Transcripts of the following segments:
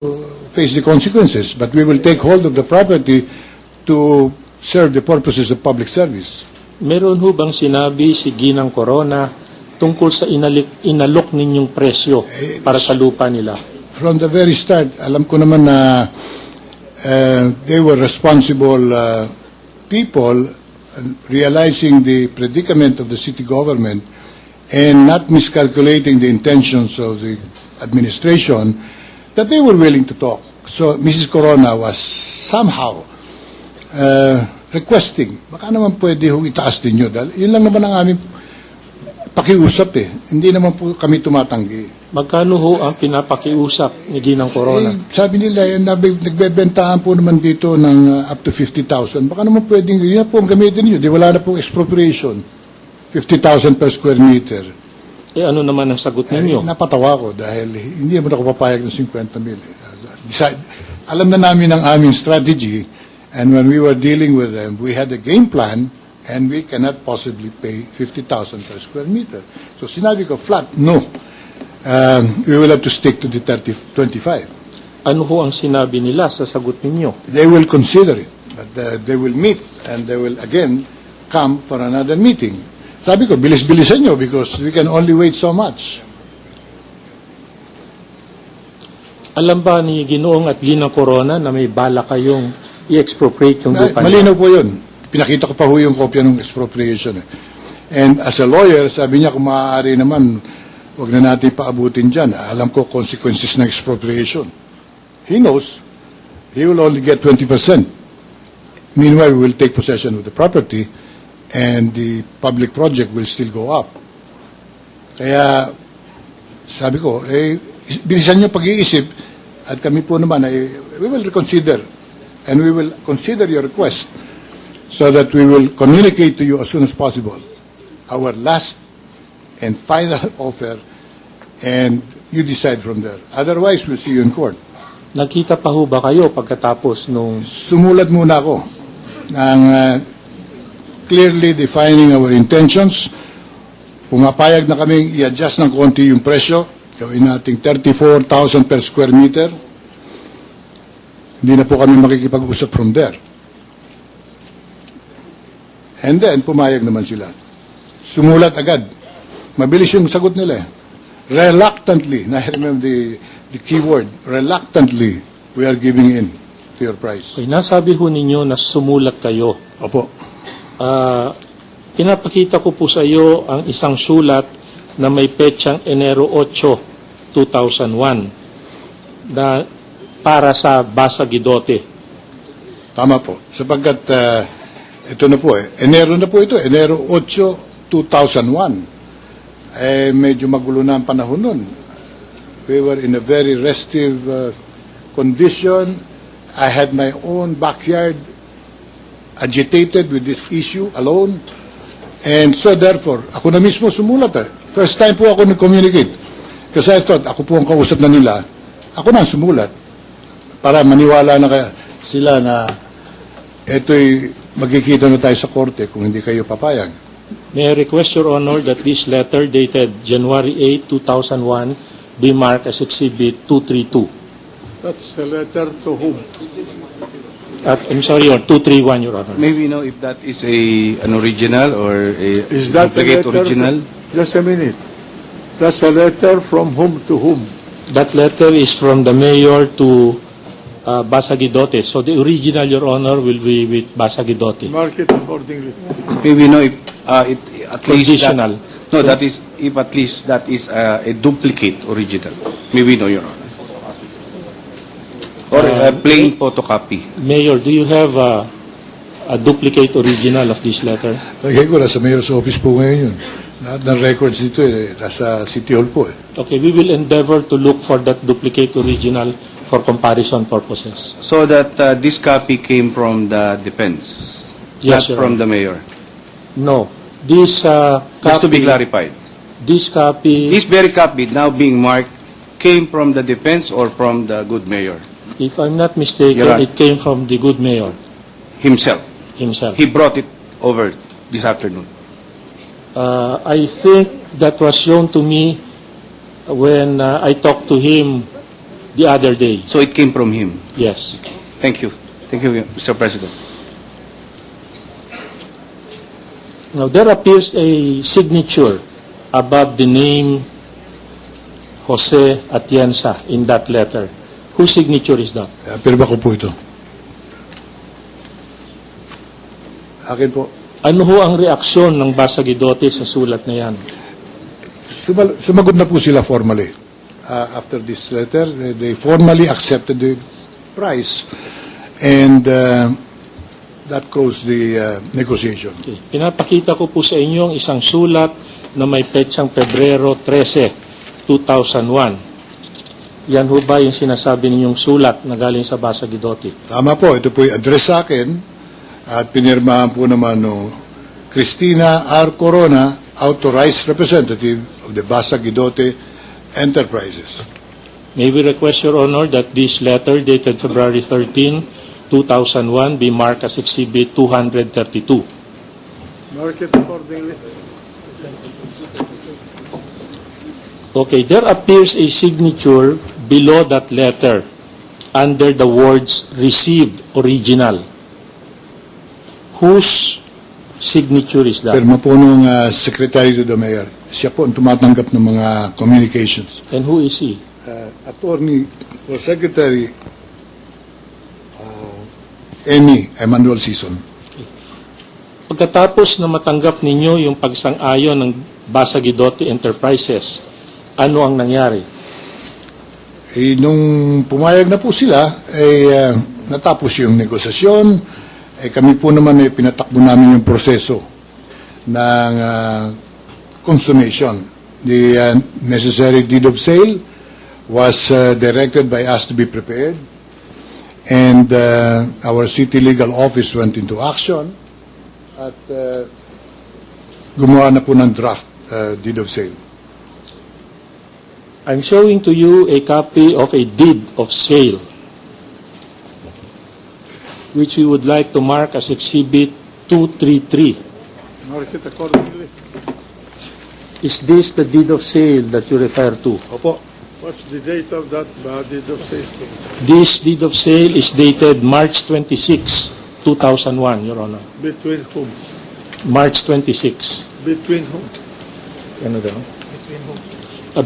face the consequences, but we will take hold of the property to serve the purposes of public service. Meron ho bang sinabi si Ginang Corona tungkol sa inalok ninyong presyo para sa lupa nila? From the very start, alam ko naman na they were responsible people realizing the predicament of the city government and not miscalculating the intentions of the administration, that they were willing to talk. So Mrs. Corona was somehow requesting, baka naman pwede hong itaas din yun. Dahil yun lang naman ang aming pakiusap eh. Hindi naman po kami tumatanggi. Magkano ho ang pinapakiusap ni Ginang Corona? Sabi nila, nagbebentahan po naman dito ng up to 50,000. Baka naman pwedeng, yun po ang gamitin nyo. Di wala na pong expropriation. 50,000 per square meter. Eh ano naman ang sagot ninyo? Napatawa ko dahil hindi naman ako papayag ng 50 mil. Alam na namin ang aming strategy, and when we were dealing with them, we had a game plan, and we cannot possibly pay 50,000 per square meter. So sinabi ko, flat, no. We will have to stick to the 25. Ano ho ang sinabi nila sa sagot ninyo? They will consider it, but they will meet, and they will again come for another meeting. Sabi ko, bilis-bilisan nyo because we can only wait so much. Alam ba ni Ginoong at Ginang Corona na may bala kayong i-expropriate yung lupa niya? Malinaw po yun. Pinakita ko pa ho yung kopya ng expropriation. And as a lawyer, sabi niya kung maaari naman, huwag na natin paabutin dyan. Alam ko consequences ng expropriation. He knows he will only get 20%. Meanwhile, we will take possession of the property and the public project will still go up. Kaya, sabi ko, bilisan niyo pag-iisip at kami po naman we will reconsider and we will consider your request so that we will communicate to you as soon as possible our last and final offer, and you decide from there. Otherwise, we'll see you in court. Nakita pa ho ba kayo pagkatapos nung... Sumulat muna ako ng clearly defining our intentions. Pumapayag na kaming i-adjust ng konti yung presyo. Gawin nating 34,000 per square meter. Hindi na po kami makikipag-usap from there. And then, pumayag naman sila. Sumulat agad. Mabilis yung sagot nila. Reluctantly, I remember the key word, reluctantly, we are giving in to your price. Okay, nasabi ho ninyo na sumulat kayo. Opo. Pinapakita ko po sa iyo ang isang sulat na may petsang Enero 8, 2001 na para sa Basa Guidote. Tama po. Sapagkat ito na po Enero na po ito. Enero 8, 2001. Medyo magulo na ang panahon nun. We were in a very restive condition. I had my own backyard agitated with this issue alone. And so therefore, ako na mismo sumulat First time po ako nag-communicate. Kasi I thought, ako po ang kausap na nila. Ako na ang sumulat para maniwala na sila na ito'y magkikita na tayo sa korte kung hindi kayo papayag. May I request, Your Honor, that this letter dated January 8, 2001 be marked as Exhibit 232. That's the letter to whom? I'm sorry, Your 231, Your Honor. May we know if that is an original or a Is that the duplicate letter? original? Just a minute. That's a letter from whom to whom? That letter is from the mayor to Basa Guidote. So the original, Your Honor, will be with Basa Guidote. Mark it accordingly. May we know if it at least Conditional. that is if at least that is a duplicate original. May we know, Your Honor? Or a plain photocopy. Mayor, do you have a duplicate original of this letter? Lagay ko, nasa mayor's office po ngayon yun. Lahat ng records dito nasa City Hall po Okay, we will endeavor to look for that duplicate original for comparison purposes. So that this copy came from the defense, Yes, not Your from Honor. the mayor. No. This Just to be copy, clarified. this copy, This very copy now being marked came from the defense or from the good mayor if I'm not mistaken, Your Honor. it came from the good mayor himself. himself. He brought it over this afternoon. I think that was shown to me when I talked to him the other day. So it came from him. Yes. Thank you. Thank you, Mr. President. Now, there appears a signature above the name Jose Atienza in that letter. Whose signature is that? Pirma ko po ito. Akin po. Ano ho ang reaksyon ng Basagidote sa sulat na yan? Sumagot na po sila formally. After this letter, they formally accepted the price. And that closed the negotiation. Okay. Pinapakita ko po sa inyo ang isang sulat na may petsang Pebrero 13, 2001. Yan ho ba yung sinasabi ninyong sulat na galing sa Basagidote? Tama po, ito po yung address sa akin at pinirmahan po naman no Cristina R. Corona, authorized representative of the Basagidote Enterprises. May we request, Your Honor, that this letter dated February 13, 2001 be marked as Exhibit 232. Mark it accordingly. Okay, there appears a signature below that letter under the words received original. Whose signature is that? Pirma po nung Secretary to the Mayor. Siya po ang tumatanggap ng mga communications. And who is he? Attorney or Secretary Emmanuel Sison. Pagkatapos na matanggap ninyo yung pagsang-ayon ng Basagidote Enterprises, ano ang nangyari? Nung pumayag na po sila, natapos yung negosasyon. Kami po naman pinatakbo namin yung proseso ng consummation. The necessary deed of sale was directed by us to be prepared. And our city legal office went into action at gumawa na po ng draft deed of sale. I'm showing to you a copy of a deed of sale which we would like to mark as Exhibit 233. Mark it accordingly. Is this the deed of sale that you refer to? Opo. What's the date of that deed of sale? This deed of sale is dated March 26, 2001, Your Honor. Between whom? March 26. Between whom? Ano daw?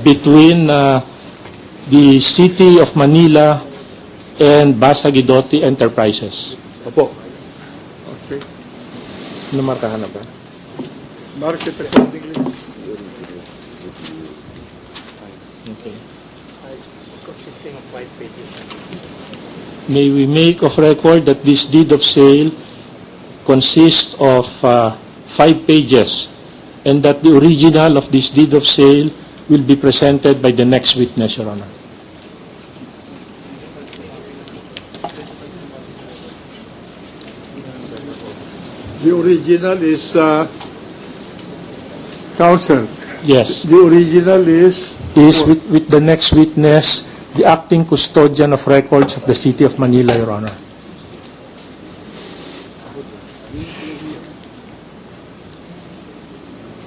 Between the City of Manila and Basagidote Enterprises. Opo. Okay. Namarkahan na ba? Mark it accordingly. Okay. May we make of record that this deed of sale consists of 5 pages and that the original of this deed of sale will be presented by the next witness, Your Honor. The original is counsel. Yes. The original is Is with the next witness, the acting custodian of records of the City of Manila, Your Honor.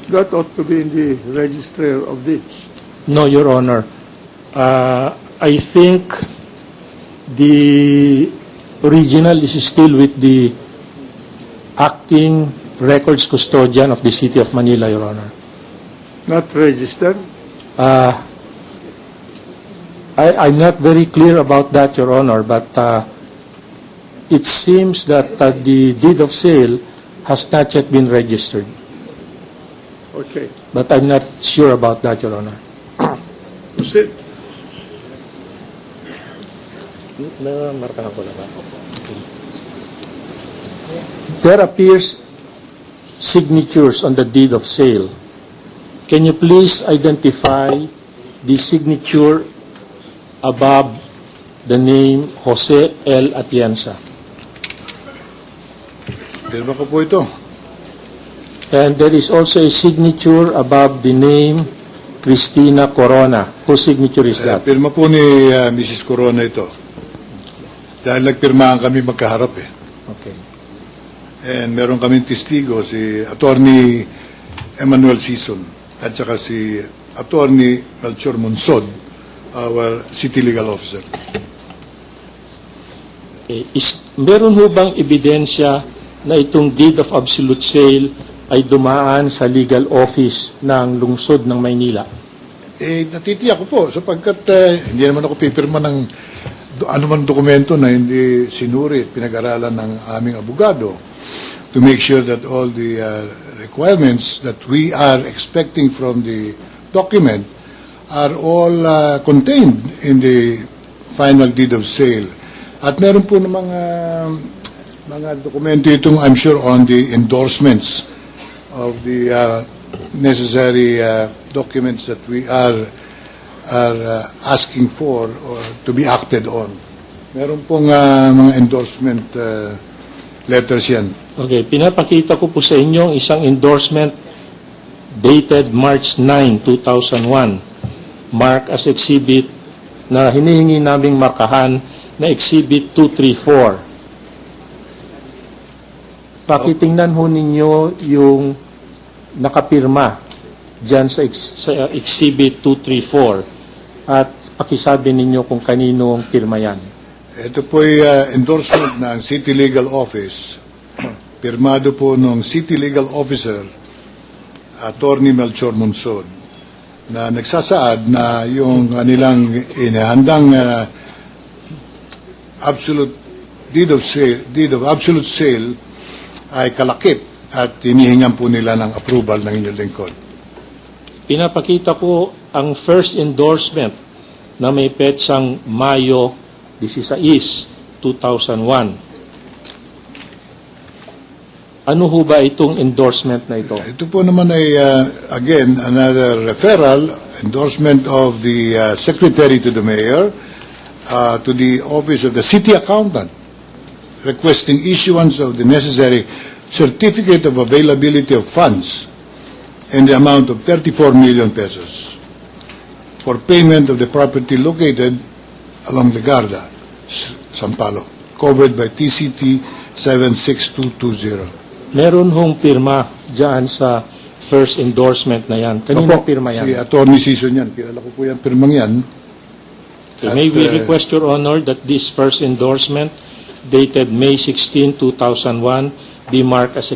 that ought to be in the register of deeds. No, Your Honor. I think the original is still with the acting records custodian of the City of Manila, Your Honor. Not registered. I'm not very clear about that, Your Honor, but it seems that the deed of sale has not yet been registered. Okay. But I'm not sure about that, Your Honor. Proceed. There appears signatures on the deed of sale. Can you please identify the signature above the name Jose L. Atienza? Pirma ko po ito. And there is also a signature above the name Cristina Corona. Whose signature is that? Pirma po ni Mrs. Corona ito. Dahil nagpirmahan kami magkaharap eh. Okay. And meron kaming testigo, si Attorney Emmanuel Sison at saka si Attorney Melchor Monsod our city legal officer. Okay. Meron ho bang ebidensya na itong deed of absolute sale ay dumaan sa legal office ng lungsod ng Maynila? Natitiyak ko po sapagkat hindi naman ako pipirma ng anuman dokumento na hindi sinuri at pinag-aralan ng aming abogado to make sure that all the requirements that we are expecting from the document are all contained in the final deed of sale. At meron po ng mga dokumento itong, I'm sure, on the endorsements of the necessary documents that we are asking for or to be acted on. Meron pong mga endorsement letters yan. Okay, pinapakita ko po sa inyo ang isang endorsement dated March 9, 2001, marked as exhibit na hinihingi naming markahan na Exhibit 234. Pakitingnan ho ninyo yung nakapirma dyan sa Exhibit 234 at pakisabi ninyo kung kanino ang pirma yan. Ito po ay endorsement ng City Legal Office. Pirmado po ng City Legal Officer, Attorney Melchor Monsod, na nagsasaad na yung kanilang inihandang absolute deed of absolute sale ay kalakip at hinihingan po nila ng approval ng inyong lingkod. Pinapakita ko ang first endorsement na may petsang Mayo 16, 2001. Ano ho ba itong endorsement na ito? Ito po naman ay, again, another referral, endorsement of the Secretary to the Mayor, to the Office of the City Accountant, requesting issuance of the necessary certificate of availability of funds in the amount of 34 million pesos for payment of the property located along Legarda, Sampalo, covered by TCT 76220. Meron hong pirma dyan sa first endorsement na yan. Kanino pirma yan? Si Attorney Sison yan. Kilala ko po yung pirmang yan. Okay, may we request, Your Honor, that this first endorsement dated May 16, 2001 be marked as